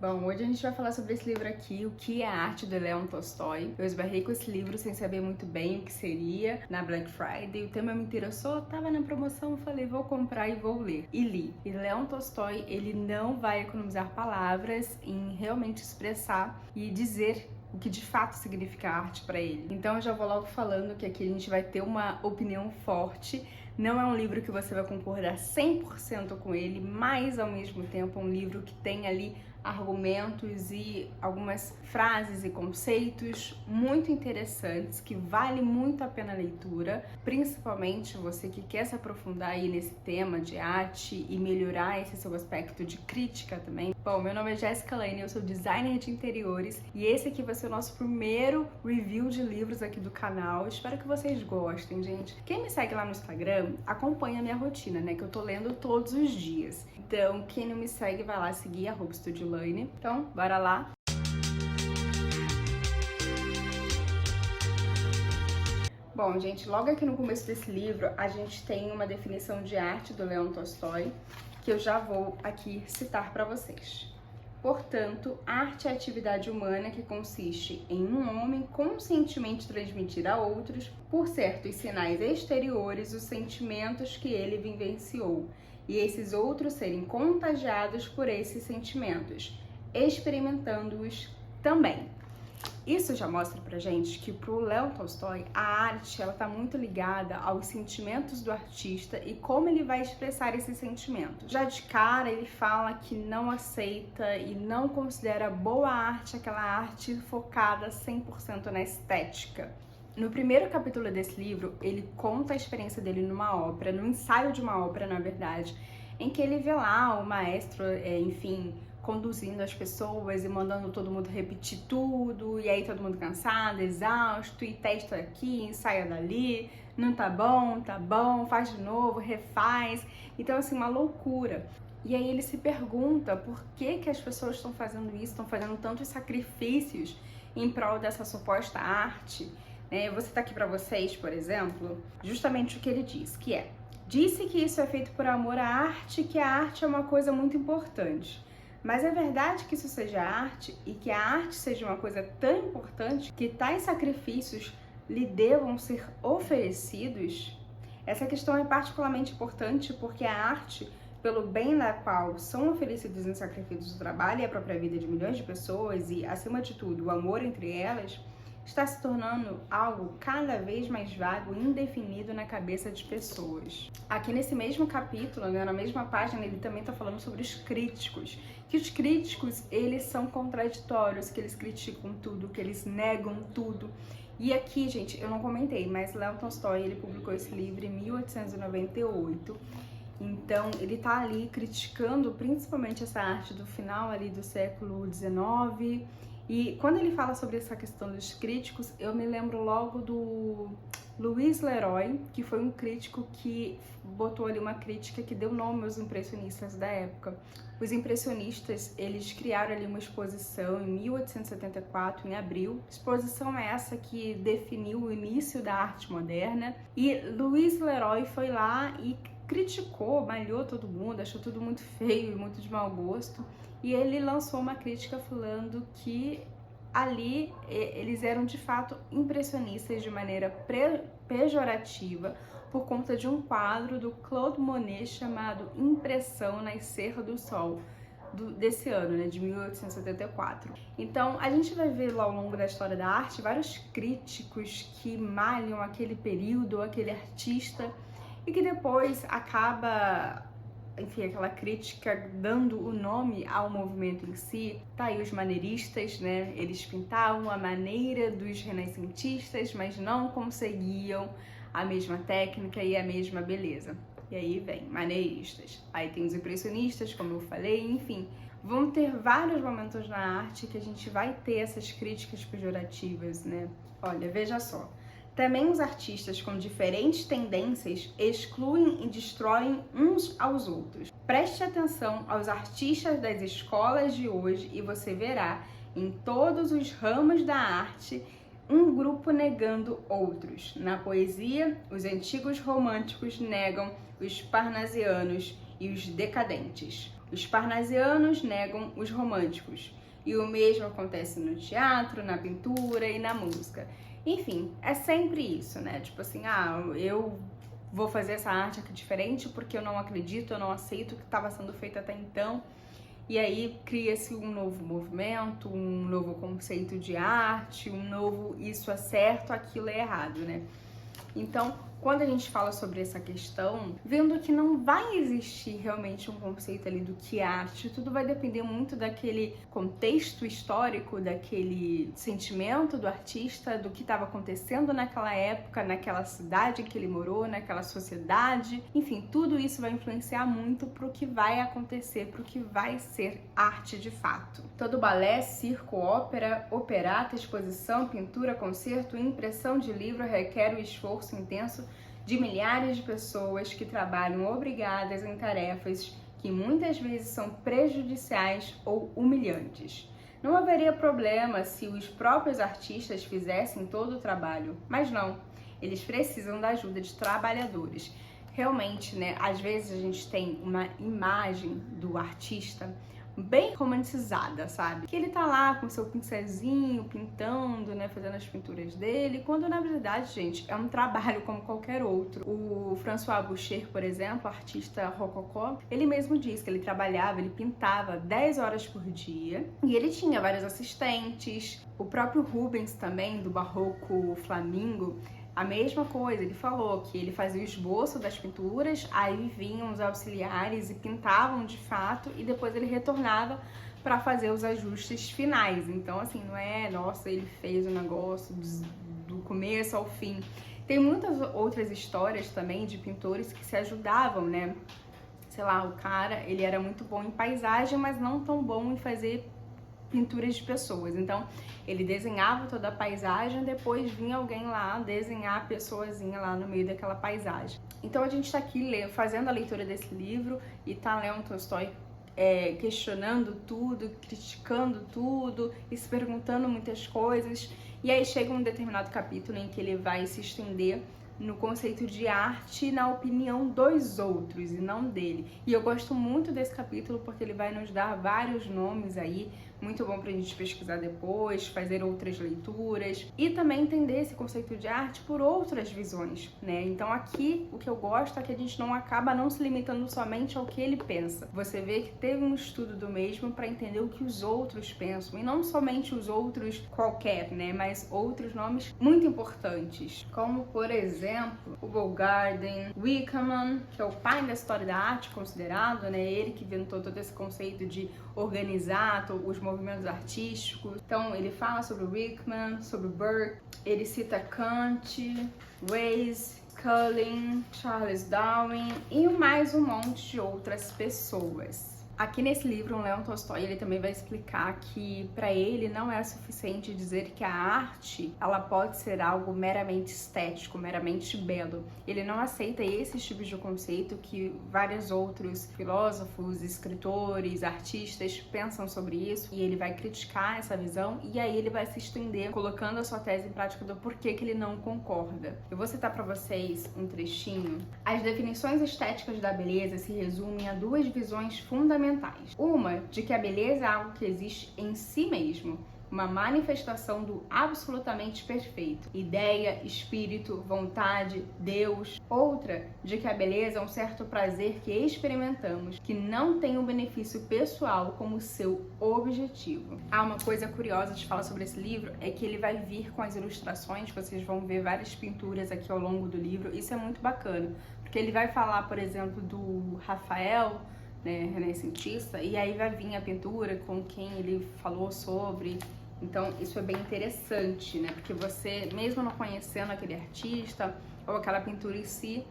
Bom, hoje a gente vai falar sobre esse livro aqui, O que é a Arte, de Leon Tolstói. Eu esbarrei com esse livro sem saber muito bem o que seria na Black Friday. O tema me interessou, tava na promoção, eu falei, vou comprar e vou ler. E li. E Leon Tolstói, ele não vai economizar palavras em realmente expressar e dizer o que de fato significa arte para ele. Então eu já vou logo falando que aqui a gente vai ter uma opinião forte. Não é um livro que você vai concordar 100% com ele, mas ao mesmo tempo é um livro que tem ali argumentos e algumas frases e conceitos muito interessantes que vale muito a pena a leitura, principalmente você que quer se aprofundar aí nesse tema de arte e melhorar esse seu aspecto de crítica também. Bom, meu nome é Jéssica Lane, eu sou designer de interiores e esse aqui vai ser o nosso primeiro review de livros aqui do canal. Espero que vocês gostem, gente. Quem me segue lá no Instagram acompanha a minha rotina, né, que eu tô lendo todos os dias. Então, quem não me segue, vai lá seguir @studiolane. Então, bora lá! Bom, gente, logo aqui no começo desse livro, a gente tem uma definição de arte do Leon Tolstói, que eu já vou aqui citar para vocês. Portanto, arte é a atividade humana que consiste em um homem conscientemente transmitir a outros, por certos sinais exteriores, os sentimentos que ele vivenciou, e esses outros serem contagiados por esses sentimentos, experimentando-os também. Isso já mostra pra gente que pro Leon Tolstói a arte ela tá muito ligada aos sentimentos do artista e como ele vai expressar esses sentimentos. Já de cara ele fala que não aceita e não considera boa arte aquela arte focada 100% na estética. No primeiro capítulo desse livro, ele conta a experiência dele numa ópera, no ensaio de uma ópera, na verdade, em que ele vê lá o maestro, enfim, conduzindo as pessoas e mandando todo mundo repetir tudo, e aí todo mundo cansado, exausto, e testa aqui, ensaia dali, não tá bom, faz de novo, refaz. Então, assim, uma loucura. E aí ele se pergunta por que as pessoas estão fazendo isso, estão fazendo tantos sacrifícios em prol dessa suposta arte. Eu vou citar aqui para vocês, por exemplo, justamente o que ele diz, que é: disse que isso é feito por amor à arte, que a arte é uma coisa muito importante. Mas é verdade que isso seja arte e que a arte seja uma coisa tão importante que tais sacrifícios lhe devam ser oferecidos? Essa questão é particularmente importante porque a arte, pelo bem da qual são oferecidos em sacrifícios do trabalho e a própria vida de milhões de pessoas e, acima de tudo, o amor entre elas, está se tornando algo cada vez mais vago e indefinido na cabeça de pessoas. Aqui nesse mesmo capítulo, né, na mesma página, ele também está falando sobre os críticos, que os críticos, eles são contraditórios, que eles criticam tudo, que eles negam tudo. E aqui, gente, eu não comentei, mas Leon Tolstói, ele publicou esse livro em 1898. Então, ele tá ali criticando principalmente essa arte do final ali do século XIX. E quando ele fala sobre essa questão dos críticos, eu me lembro logo do Louis Leroy, que foi um crítico que botou ali uma crítica que deu nome aos impressionistas da época. Os impressionistas, eles criaram ali uma exposição em 1874, em abril. Exposição essa que definiu o início da arte moderna. E Louis Leroy foi lá e criticou, malhou todo mundo, achou tudo muito feio e muito de mau gosto. E ele lançou uma crítica falando que ali eles eram de fato impressionistas de maneira pejorativa por conta de um quadro do Claude Monet chamado Impressão Nascer do Sol, desse ano, né, de 1874. Então, a gente vai ver ao longo da história da arte vários críticos que malham aquele período, aquele artista, e que depois acaba, enfim, aquela crítica dando o nome ao movimento em si. Tá aí os maneiristas, né? Eles pintavam a maneira dos renascentistas, mas não conseguiam a mesma técnica e a mesma beleza. E aí vem maneiristas. Aí tem os impressionistas, como eu falei, enfim. Vão ter vários momentos na arte que a gente vai ter essas críticas pejorativas, né? Olha, veja só. Também os artistas com diferentes tendências excluem e destroem uns aos outros. Preste atenção aos artistas das escolas de hoje e você verá em todos os ramos da arte um grupo negando outros. Na poesia, os antigos românticos negam os parnasianos e os decadentes. Os parnasianos negam os românticos. E o mesmo acontece no teatro, na pintura e na música. Enfim, é sempre isso, né? Tipo assim, eu vou fazer essa arte aqui diferente porque eu não acredito, eu não aceito o que estava sendo feito até então. E aí cria-se um novo movimento, um novo conceito de arte, um novo isso é certo, aquilo é errado, né? Então, quando a gente fala sobre essa questão, vendo que não vai existir realmente um conceito ali do que é arte, tudo vai depender muito daquele contexto histórico, daquele sentimento do artista, do que estava acontecendo naquela época, naquela cidade em que ele morou, naquela sociedade. Enfim, tudo isso vai influenciar muito para o que vai acontecer, para o que vai ser arte de fato. Todo balé, circo, ópera, operata, exposição, pintura, concerto, impressão de livro requer o esforço intenso de milhares de pessoas que trabalham obrigadas em tarefas que muitas vezes são prejudiciais ou humilhantes. Não haveria problema se os próprios artistas fizessem todo o trabalho, mas não, eles precisam da ajuda de trabalhadores. Realmente, né, às vezes a gente tem uma imagem do artista bem romantizada, sabe? Que ele tá lá com seu pincelzinho, pintando, né, fazendo as pinturas dele, quando na verdade, gente, é um trabalho como qualquer outro. O François Boucher, por exemplo, artista rococó, ele mesmo diz que ele trabalhava, ele pintava 10 horas por dia e ele tinha vários assistentes. O próprio Rubens também, do Barroco Flamingo, a mesma coisa, ele falou que ele fazia o esboço das pinturas, aí vinham os auxiliares e pintavam de fato, e depois ele retornava para fazer os ajustes finais. Então, assim, não é, nossa, ele fez o negócio do começo ao fim. Tem muitas outras histórias também de pintores que se ajudavam, né? Sei lá, o cara, ele era muito bom em paisagem, mas não tão bom em fazer pinturas de pessoas. Então, ele desenhava toda a paisagem, depois vinha alguém lá desenhar a pessoazinha lá no meio daquela paisagem. Então, a gente tá aqui fazendo a leitura desse livro e tá Leon Tolstói questionando tudo, criticando tudo e se perguntando muitas coisas. E aí chega um determinado capítulo em que ele vai se estender no conceito de arte na opinião dos outros e não dele. E eu gosto muito desse capítulo porque ele vai nos dar vários nomes aí, muito bom pra gente pesquisar depois, fazer outras leituras e também entender esse conceito de arte por outras visões, né? Então aqui o que eu gosto é que a gente não acaba não se limitando somente ao que ele pensa. Você vê que teve um estudo do mesmo para entender o que os outros pensam e não somente os outros qualquer, né? Mas outros nomes muito importantes, como por exemplo o Bogarden, Wickman, que é o pai da história da arte considerado, né? Ele que inventou todo esse conceito de organizar os movimentos artísticos. Então ele fala sobre o Wickman, sobre o Burke, ele cita Kant, Weiss, Schelling, Charles Darwin e mais um monte de outras pessoas. Aqui nesse livro, o Leon Tolstói, ele também vai explicar que para ele não é suficiente dizer que a arte, ela pode ser algo meramente estético, meramente belo. Ele não aceita esses tipos de conceito que vários outros filósofos, escritores, artistas pensam sobre isso, e ele vai criticar essa visão e aí ele vai se estender colocando a sua tese em prática do porquê que ele não concorda. Eu vou citar para vocês um trechinho. As definições estéticas da beleza se resumem a duas visões fundamentais. Uma, de que a beleza é algo que existe em si mesmo, uma manifestação do absolutamente perfeito, ideia, espírito, vontade, Deus. Outra, de que a beleza é um certo prazer que experimentamos, que não tem um benefício pessoal como seu objetivo. Uma coisa curiosa de falar sobre esse livro é que ele vai vir com as ilustrações, vocês vão ver várias pinturas aqui ao longo do livro, isso é muito bacana, porque ele vai falar, por exemplo, do Rafael, né, renascentista, e aí vai vir a pintura com quem ele falou sobre. Então isso é bem interessante, né, porque você, mesmo não conhecendo aquele artista ou aquela pintura em si,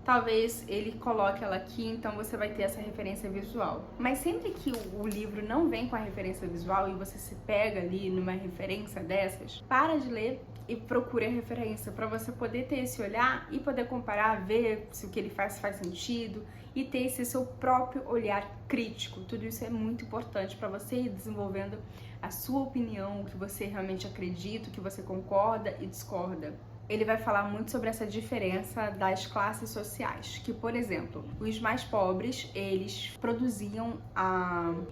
talvez ele coloque ela aqui, então você vai ter essa referência visual. Mas sempre que o livro não vem com a referência visual e você se pega ali numa referência dessas, para de ler e procure a referência para você poder ter esse olhar e poder comparar, ver se o que ele faz sentido e ter esse seu próprio olhar crítico. Tudo isso é muito importante para você ir desenvolvendo a sua opinião, o que você realmente acredita, o que você concorda e discorda. ele vai falar muito sobre essa diferença das classes sociais, que, por exemplo, os mais pobres, eles produziam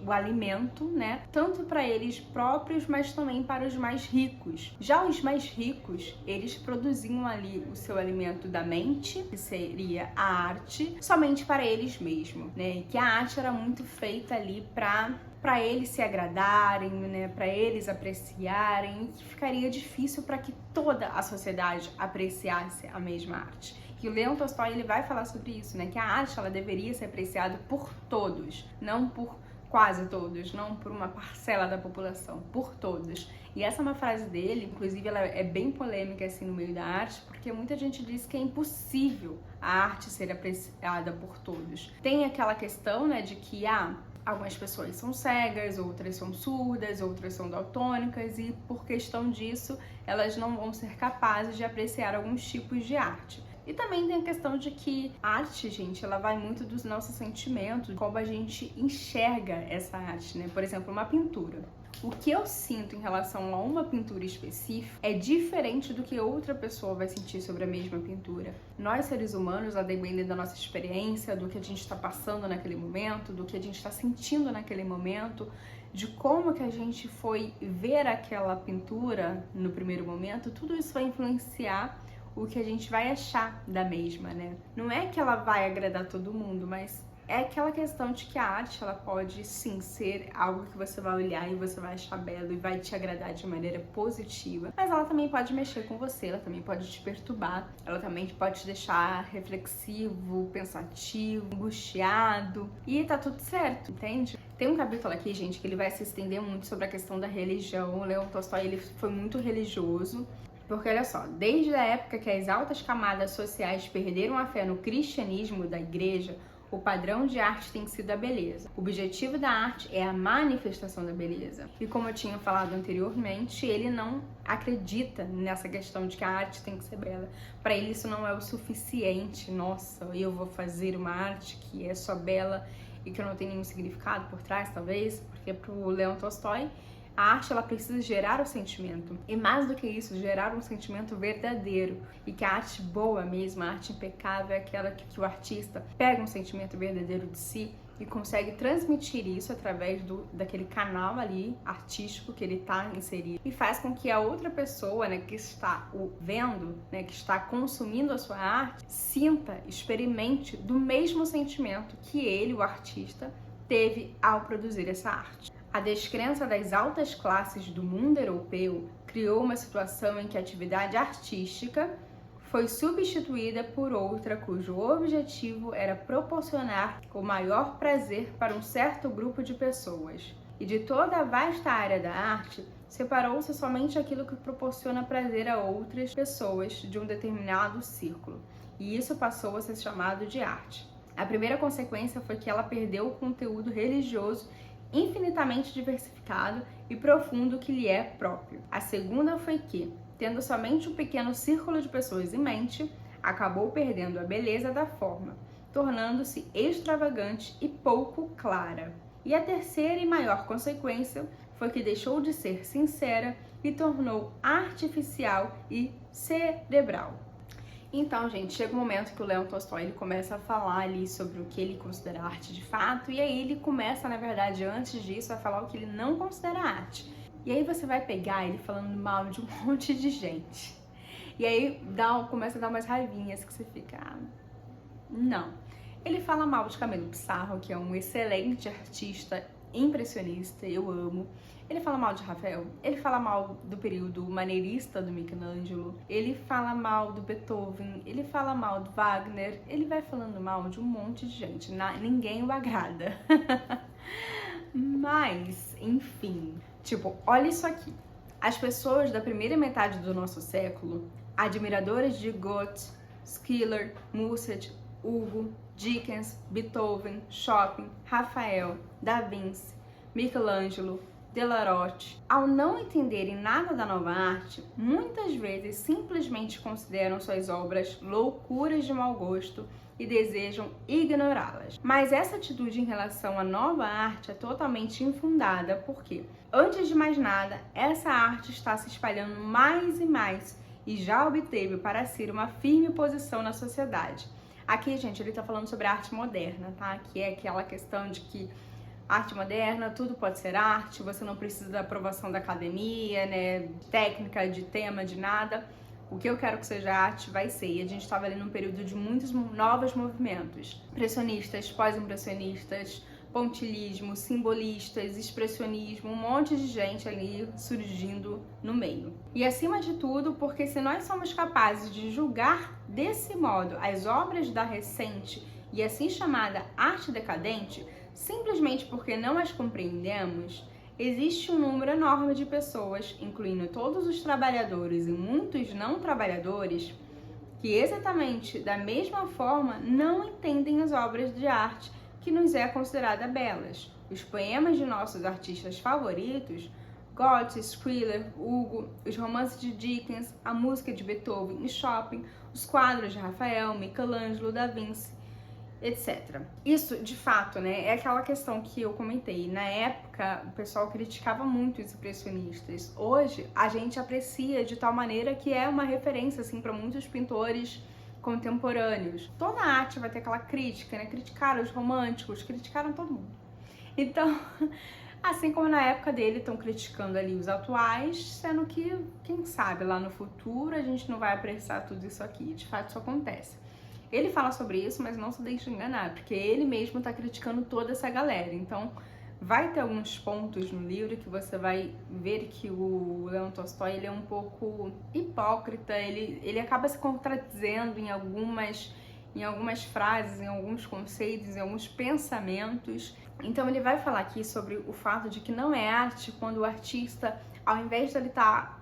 o alimento, né, tanto para eles próprios, mas também para os mais ricos. Já os mais ricos, eles produziam ali o seu alimento da mente, que seria a arte, somente para eles mesmos, né, e que a arte era muito feita ali para eles se agradarem, né, para eles apreciarem, e que ficaria difícil para que toda a sociedade apreciasse a mesma arte. E o Leon Tolstói, ele vai falar sobre isso, né, que a arte ela deveria ser apreciada por todos, não por quase todos, não por uma parcela da população, por todos. E essa é uma frase dele, inclusive ela é bem polêmica assim no meio da arte, porque muita gente diz que é impossível a arte ser apreciada por todos. Tem aquela questão, né, de que algumas pessoas são cegas, outras são surdas, outras são daltônicas e por questão disso elas não vão ser capazes de apreciar alguns tipos de arte. E também tem a questão de que a arte, gente, ela vai muito dos nossos sentimentos, como a gente enxerga essa arte, né? Por exemplo, uma pintura. O que eu sinto em relação a uma pintura específica é diferente do que outra pessoa vai sentir sobre a mesma pintura. Nós, seres humanos, a depender da nossa experiência, do que a gente está passando naquele momento, do que a gente está sentindo naquele momento, de como que a gente foi ver aquela pintura no primeiro momento, tudo isso vai influenciar o que a gente vai achar da mesma, né? Não é que ela vai agradar todo mundo, mas é aquela questão de que a arte, ela pode sim ser algo que você vai olhar e você vai achar belo e vai te agradar de maneira positiva, mas ela também pode mexer com você, ela também pode te perturbar, ela também pode te deixar reflexivo, pensativo, angustiado, e tá tudo certo, entende? Tem um capítulo aqui, gente, que ele vai se estender muito sobre a questão da religião. O Leon Tolstói, ele foi muito religioso. Porque olha só, desde a época que as altas camadas sociais perderam a fé no cristianismo da igreja, o padrão de arte tem sido a beleza. O objetivo da arte é a manifestação da beleza. E como eu tinha falado anteriormente, ele não acredita nessa questão de que a arte tem que ser bela. Para ele isso não é o suficiente. Nossa, eu vou fazer uma arte que é só bela e que não tem nenhum significado por trás, talvez, porque para o Leon Tolstói, a arte ela precisa gerar o sentimento. E mais do que isso, gerar um sentimento verdadeiro. E que a arte boa mesmo, a arte impecável, é aquela que o artista pega um sentimento verdadeiro de si e consegue transmitir isso através daquele canal ali artístico que ele está inserido. E faz com que a outra pessoa, né, que está o vendo, né, que está consumindo a sua arte, sinta, experimente do mesmo sentimento que ele, o artista, teve ao produzir essa arte. A descrença das altas classes do mundo europeu criou uma situação em que a atividade artística foi substituída por outra cujo objetivo era proporcionar o maior prazer para um certo grupo de pessoas. E de toda a vasta área da arte, separou-se somente aquilo que proporciona prazer a outras pessoas de um determinado círculo. E isso passou a ser chamado de arte. A primeira consequência foi que ela perdeu o conteúdo religioso infinitamente diversificado e profundo que lhe é próprio. A segunda foi que, tendo somente um pequeno círculo de pessoas em mente, acabou perdendo a beleza da forma, tornando-se extravagante e pouco clara. E a terceira e maior consequência foi que deixou de ser sincera e tornou artificial e cerebral. Então, gente, chega um momento que o Leon Tolstói ele começa a falar ali sobre o que ele considera arte de fato, e aí ele começa, na verdade, antes disso, a falar o que ele não considera arte. E aí você vai pegar ele falando mal de um monte de gente. E aí começa a dar umas raivinhas que você fica, não. Ele fala mal de Camilo Pissarro, que é um excelente artista impressionista, eu amo. Ele fala mal de Rafael, ele fala mal do período maneirista do Michelangelo, ele fala mal do Beethoven, ele fala mal do Wagner, ele vai falando mal de um monte de gente, ninguém o agrada. Mas, enfim, tipo, olha isso aqui. As pessoas da primeira metade do nosso século, admiradoras de Goethe, Schiller, Musset, Hugo, Dickens, Beethoven, Chopin, Rafael, Da Vinci, Michelangelo, Delarote, ao não entenderem nada da nova arte, muitas vezes simplesmente consideram suas obras loucuras de mau gosto e desejam ignorá-las. Mas essa atitude em relação à nova arte é totalmente infundada, porque, antes de mais nada, essa arte está se espalhando mais e mais e já obteve para si uma firme posição na sociedade. Aqui, gente, ele tá falando sobre a arte moderna, tá? Que é aquela questão de que arte moderna, tudo pode ser arte, você não precisa da aprovação da academia, né? Técnica, de tema, de nada. O que eu quero que seja arte vai ser. E a gente estava ali num período de muitos novos movimentos. Impressionistas, pós-impressionistas, pontilhismo, simbolistas, expressionismo, um monte de gente ali surgindo no meio. E acima de tudo, porque se nós somos capazes de julgar desse modo as obras da recente e assim chamada arte decadente, simplesmente porque não as compreendemos, existe um número enorme de pessoas, incluindo todos os trabalhadores e muitos não trabalhadores, que exatamente da mesma forma não entendem as obras de arte que nos é considerada belas. Os poemas de nossos artistas favoritos, Goethe, Schiller, Hugo, os romances de Dickens, a música de Beethoven e Chopin, os quadros de Rafael, Michelangelo, Da Vinci, etc. Isso, de fato, né, é aquela questão que eu comentei. Na época, o pessoal criticava muito os impressionistas. Hoje, a gente aprecia de tal maneira que é uma referência, assim, para muitos pintores contemporâneos. Toda a arte vai ter aquela crítica, né? Criticaram os românticos, criticaram todo mundo. Então, assim como na época dele estão criticando ali os atuais, sendo que, quem sabe, lá no futuro a gente não vai apreciar tudo isso aqui. De fato, isso acontece. Ele fala sobre isso, mas não se deixe enganar, porque ele mesmo está criticando toda essa galera. Então, vai ter alguns pontos no livro que você vai ver que o Leon Tolstói, ele é um pouco hipócrita, ele acaba se contradizendo em algumas frases, em alguns conceitos, em alguns pensamentos. Então, ele vai falar aqui sobre o fato de que não é arte quando o artista, ao invés de ele estar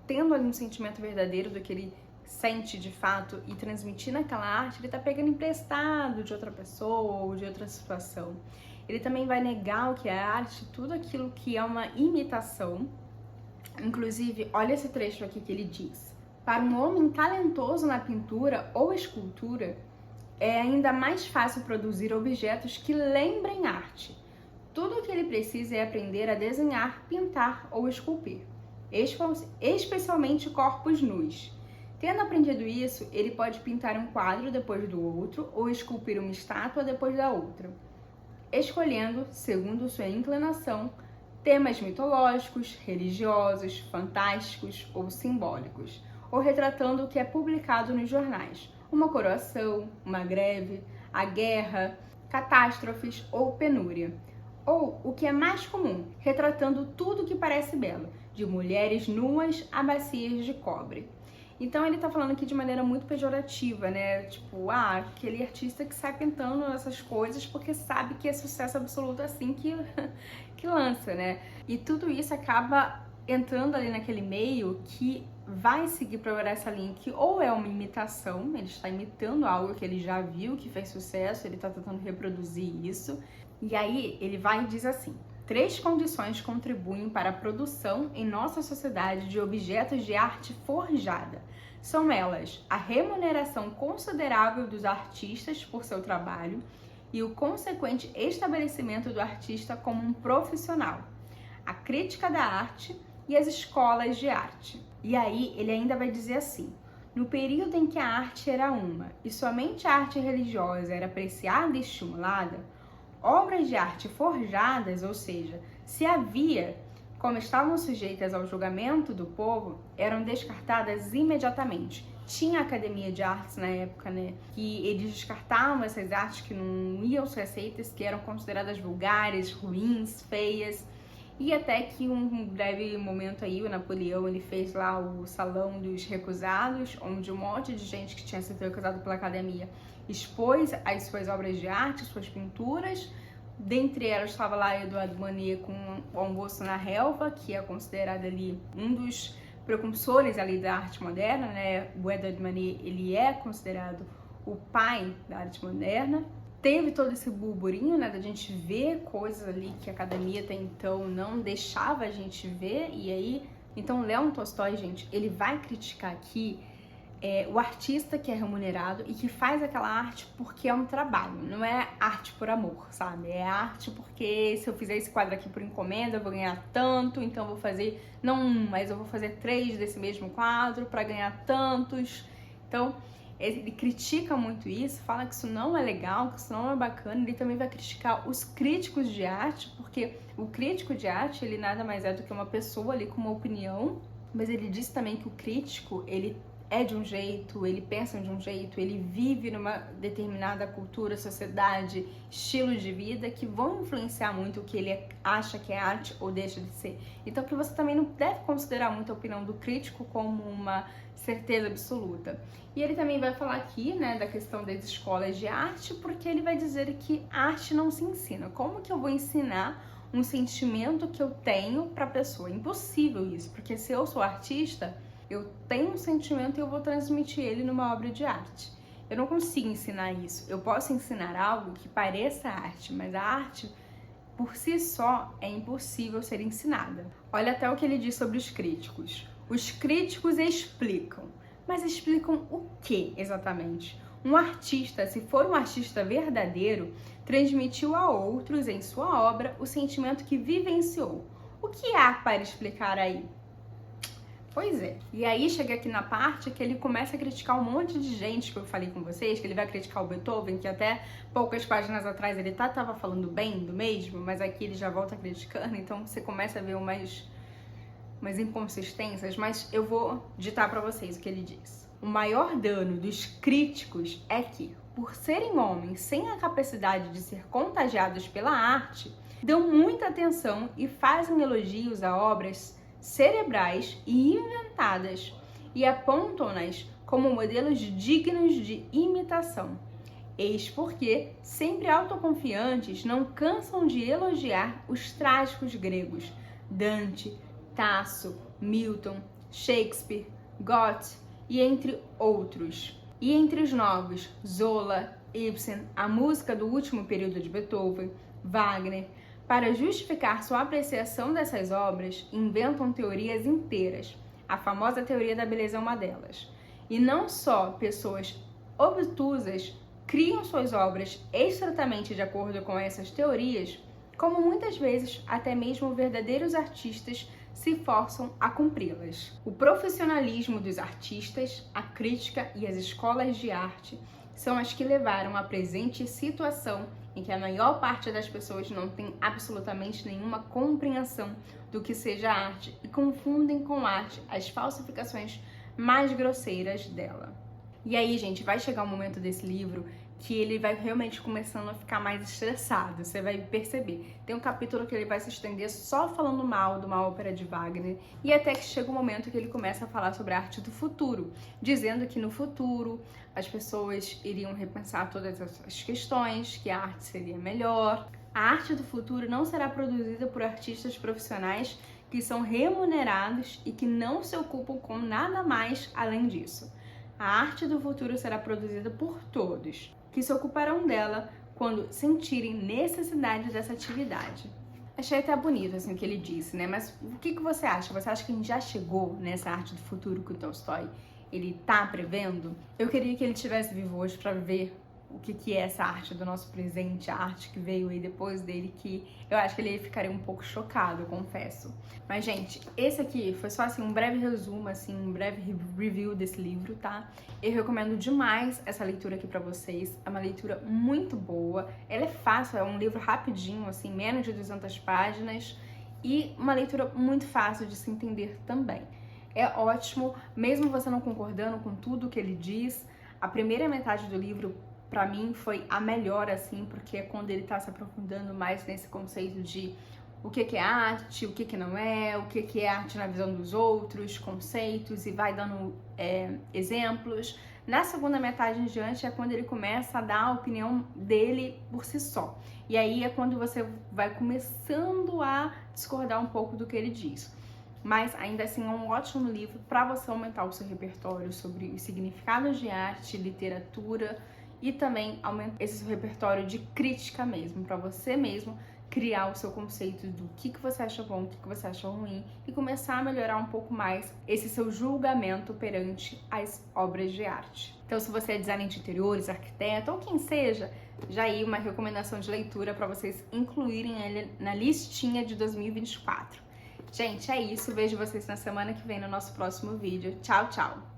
tendo ali um sentimento verdadeiro do que ele sente de fato e transmitir naquela arte, ele tá pegando emprestado de outra pessoa ou de outra situação. Ele também vai negar o que é arte, tudo aquilo que é uma imitação. Inclusive, olha esse trecho aqui que ele diz: para um homem talentoso na pintura ou escultura, é ainda mais fácil produzir objetos que lembrem arte. Tudo o que ele precisa é aprender a desenhar, pintar ou esculpir, especialmente corpos nus. Tendo aprendido isso, ele pode pintar um quadro depois do outro ou esculpir uma estátua depois da outra, escolhendo, segundo sua inclinação, temas mitológicos, religiosos, fantásticos ou simbólicos, ou retratando o que é publicado nos jornais, uma coroação, uma greve, a guerra, catástrofes ou penúria. Ou, o que é mais comum, retratando tudo que parece belo, de mulheres nuas a bacias de cobre. Então ele tá falando aqui de maneira muito pejorativa, né? Tipo, aquele artista que sai pintando essas coisas porque sabe que é sucesso absoluto assim que lança, né? E tudo isso acaba entrando ali naquele meio que vai seguir para essa linha que ou é uma imitação, ele está imitando algo que ele já viu, que fez sucesso, ele tá tentando reproduzir isso. E aí ele vai e diz assim: 3 condições contribuem para a produção em nossa sociedade de objetos de arte forjada. São elas a remuneração considerável dos artistas por seu trabalho e o consequente estabelecimento do artista como um profissional, a crítica da arte e as escolas de arte. E aí ele ainda vai dizer assim: no período em que a arte era uma e somente a arte religiosa era apreciada e estimulada, obras de arte forjadas, ou seja, se havia, como estavam sujeitas ao julgamento do povo, eram descartadas imediatamente. Tinha a Academia de Artes na época, né, que eles descartavam essas artes que não iam ser aceitas, que eram consideradas vulgares, ruins, feias. E até que um breve momento aí, o Napoleão, ele fez lá o Salão dos Recusados, onde um monte de gente que tinha sido recusado pela Academia expôs as suas obras de arte, suas pinturas. Dentre elas estava lá Edouard Manet com O Almoço na Relva, que é considerado ali um dos precursores ali da arte moderna, né? O Edouard Manet, ele é considerado o pai da arte moderna. Teve todo esse burburinho, né, da gente ver coisas ali que a academia até então não deixava a gente ver. E aí, então Leon Tolstói, gente, ele vai criticar aqui o artista que é remunerado e que faz aquela arte porque é um trabalho, não é arte por amor, sabe? É arte porque se eu fizer esse quadro aqui por encomenda, eu vou ganhar tanto, então eu vou fazer, não um, mas eu vou fazer 3 desse mesmo quadro para ganhar tantos. Então, ele critica muito isso, fala que isso não é legal, que isso não é bacana. Ele também vai criticar os críticos de arte, porque o crítico de arte, ele nada mais é do que uma pessoa ali com uma opinião, mas ele diz também que o crítico, ele é de um jeito, ele pensa de um jeito, ele vive numa determinada cultura, sociedade, estilo de vida que vão influenciar muito o que ele acha que é arte ou deixa de ser. Então que você também não deve considerar muito a opinião do crítico como uma certeza absoluta. E ele também vai falar aqui, né, da questão das escolas de arte, porque ele vai dizer que arte não se ensina. Como que eu vou ensinar um sentimento que eu tenho para a pessoa? Impossível isso, porque se eu sou artista, eu tenho um sentimento e eu vou transmitir ele numa obra de arte. Eu não consigo ensinar isso. Eu posso ensinar algo que pareça arte, mas a arte, por si só, é impossível ser ensinada. Olha até o que ele diz sobre os críticos. Os críticos explicam. Mas explicam o que exatamente? Um artista, se for um artista verdadeiro, transmitiu a outros em sua obra o sentimento que vivenciou. O que há para explicar aí? Pois é. E aí chega aqui na parte que ele começa a criticar um monte de gente que eu falei com vocês, que ele vai criticar o Beethoven, que até poucas páginas atrás ele tava falando bem do mesmo, mas aqui ele já volta criticando, então você começa a ver umas inconsistências, mas eu vou ditar para vocês o que ele diz. O maior dano dos críticos é que, por serem homens sem a capacidade de ser contagiados pela arte, dão muita atenção e fazem elogios a obras cerebrais e inventadas e apontam-nas como modelos dignos de imitação. Eis porque, sempre autoconfiantes, não cansam de elogiar os trágicos gregos, Dante, Tasso, Milton, Shakespeare, Goethe e entre outros. E entre os novos, Zola, Ibsen, a música do último período de Beethoven, Wagner. Para justificar sua apreciação dessas obras, inventam teorias inteiras. A famosa teoria da beleza é uma delas. E não só pessoas obtusas criam suas obras estritamente de acordo com essas teorias, como muitas vezes até mesmo verdadeiros artistas se forçam a cumpri-las. O profissionalismo dos artistas, a crítica e as escolas de arte são as que levaram à presente situação em que a maior parte das pessoas não tem absolutamente nenhuma compreensão do que seja arte e confundem com arte as falsificações mais grosseiras dela. E aí, gente, vai chegar um momento desse livro que ele vai realmente começando a ficar mais estressado, você vai perceber. Tem um capítulo que ele vai se estender só falando mal de uma ópera de Wagner, e até que chega um momento que ele começa a falar sobre a arte do futuro, dizendo que no futuro as pessoas iriam repensar todas essas questões, que a arte seria melhor. A arte do futuro não será produzida por artistas profissionais que são remunerados e que não se ocupam com nada mais além disso. A arte do futuro será produzida por todos, que se ocuparão dela quando sentirem necessidade dessa atividade. Achei até bonito assim o que ele disse, né? Mas o que você acha? Você acha que a gente já chegou nessa arte do futuro que o Tolstói ele tá prevendo? Eu queria que ele estivesse vivo hoje para ver o que é essa arte do nosso presente, a arte que veio aí depois dele, que eu acho que ele ficaria um pouco chocado, eu confesso. Mas, gente, esse aqui foi só, assim, um breve resumo, assim, um breve review desse livro, tá? Eu recomendo demais essa leitura aqui pra vocês, é uma leitura muito boa, ela é fácil, é um livro rapidinho, assim, menos de 200 páginas, e uma leitura muito fácil de se entender também. É ótimo, mesmo você não concordando com tudo que ele diz, a primeira metade do livro pra mim foi a melhor, assim, porque é quando ele tá se aprofundando mais nesse conceito de o que é arte, o que não é, o que é arte na visão dos outros, conceitos, e vai dando exemplos. Na segunda metade em diante é quando ele começa a dar a opinião dele por si só. E aí é quando você vai começando a discordar um pouco do que ele diz. Mas ainda assim é um ótimo livro para você aumentar o seu repertório sobre os significados de arte, literatura, e também aumentar esse seu repertório de crítica mesmo, para você mesmo criar o seu conceito do que você acha bom, o que você acha ruim e começar a melhorar um pouco mais esse seu julgamento perante as obras de arte. Então, se você é designer de interiores, arquiteto ou quem seja, já aí uma recomendação de leitura para vocês incluírem ele na listinha de 2024. Gente, é isso. Vejo vocês na semana que vem no nosso próximo vídeo. Tchau, tchau!